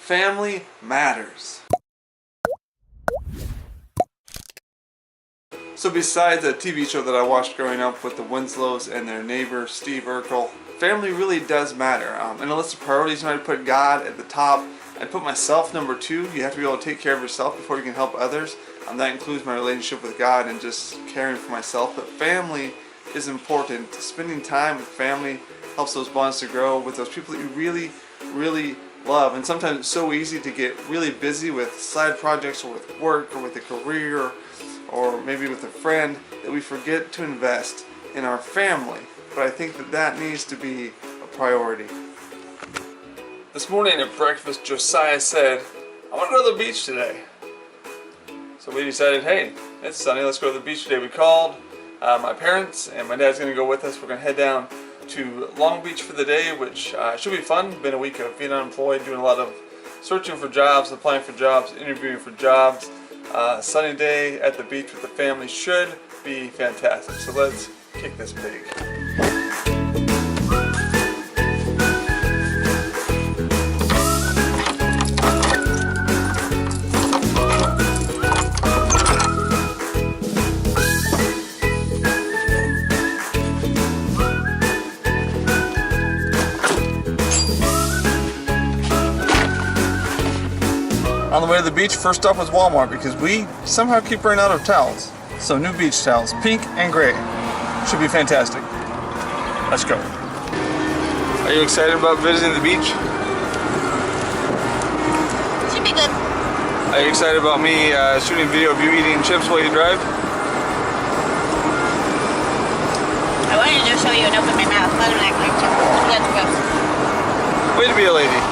Family matters. So besides a TV show that I watched growing up with the Winslows and their neighbor Steve Urkel, family really does matter. In a list of priorities, you might put God at the top. I'd put myself number 2. You have to be able to take care of yourself before you can help others. That includes my relationship with God and just caring for myself. But family is important. Spending time with family helps those bonds to grow with those people that you really, really love. And sometimes it's so easy to get really busy with side projects or with work or with a career or maybe with a friend that we forget to invest in our family. But I think that that needs to be a priority. This morning at breakfast, Josiah said, I want to go to the beach today. So we decided, hey, it's sunny, let's go to the beach today. We called my parents, and my dad's going to go with us. We're going to head down to Long Beach for the day, which should be fun. Been a week of being unemployed, doing a lot of searching for jobs, applying for jobs, interviewing for jobs. Sunny day at the beach with the family should be fantastic. So let's kick this pig. On the way to the beach, first stop was Walmart because we somehow keep running out of towels. So new beach towels, pink and gray. Should be fantastic. Let's go. Are you excited about visiting the beach? Should be good. Are you excited about me shooting a video of you eating chips while you drive? I wanted to show you and open my mouth. I don't act like chips. Let's go. Way to be a lady.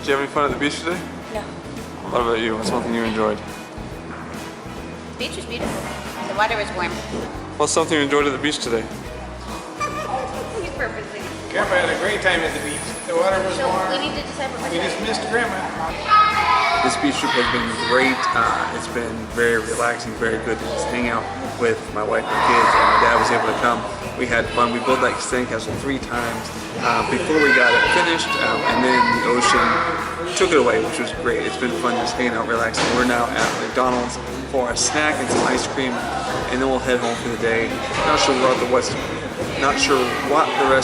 Did you have any fun at the beach today? No. What about you? What's something you enjoyed? The beach was beautiful. The water was warm. What's something you enjoyed at the beach today? You purposely. Grandpa had a great time at the beach. The water was So warm. we need to decide what we're We just missed Grandma. This beach trip has been great. It's been very relaxing, very good to just hang out with my wife and kids, and my dad was able to come. We had fun. We built that sandcastle 3 times before we got it finished, and then the ocean took it away, which was great. It's been fun just hanging out, relaxing. We're now at McDonald's for a snack and some ice cream, and then we'll head home for the day. Not sure what the rest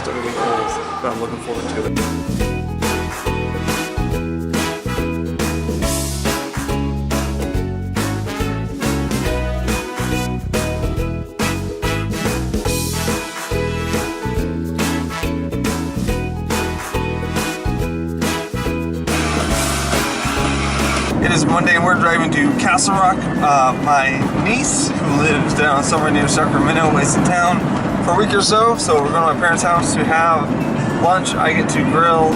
of the week holds, but I'm looking forward to it. is Monday and we're driving to Castle Rock. My niece, who lives down somewhere near Sacramento, is in town for a week or so. So we're going to my parents' house to have lunch. I get to grill.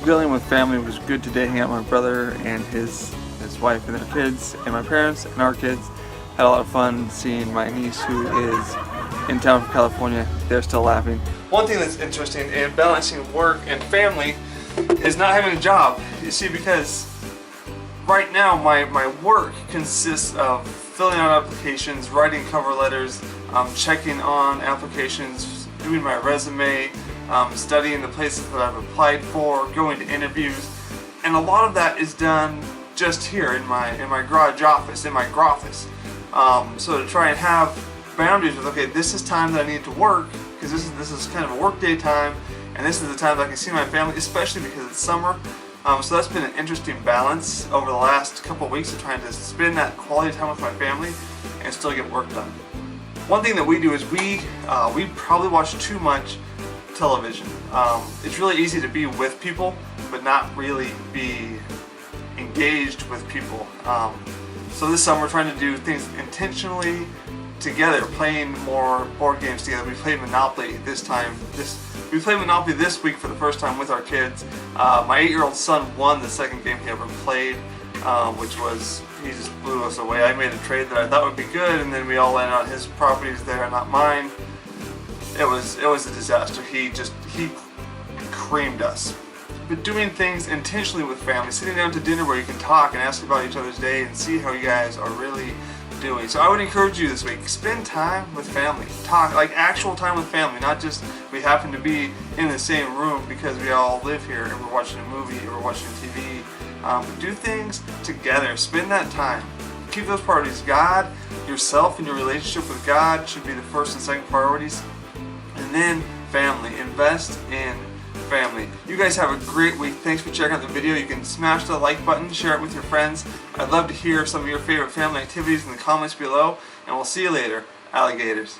Grilling with family was good today. Hanging out with my brother and his wife and their kids, and my parents and our kids. Had a lot of fun seeing my niece, who is in town from California. They're still laughing. One thing that's interesting in balancing work and family is not having a job. You see, because right now my work consists of filling out applications, writing cover letters, checking on applications, doing my resume, studying the places that I've applied for, going to interviews, and a lot of that is done just here in my garage office, in my groffice. So to try and have boundaries with, okay, this is time that I need to work, because this is kind of a work day time, and this is the time that I can see my family, especially because it's summer. So that's been an interesting balance over the last couple of weeks of trying to spend that quality time with my family and still get work done. One thing that we do is we probably watch too much television. It's really easy to be with people, but not really be engaged with people. So this summer we're trying to do things intentionally together, playing more board games together. We played Monopoly this time. We played Monopoly this week for the first time with our kids. My 8-year-old son won the second game he ever played, which was, he just blew us away. I made a trade that I thought would be good, and then we all landed on his properties there, not mine. It was a disaster. He creamed us. But doing things intentionally with family, sitting down to dinner where you can talk and ask about each other's day and see how you guys are really doing. So I would encourage you this week, spend time with family. Talk, like actual time with family, not just we happen to be in the same room because we all live here and we're watching a movie or we're watching TV. But do things together. Spend that time. Keep those priorities. God, yourself, and your relationship with God should be the first and second priorities. And then family. Invest in family. You guys have a great week. Thanks for checking out the video. You can smash the like button, share it with your friends. I'd love to hear some of your favorite family activities in the comments below, and we'll see you later, alligators.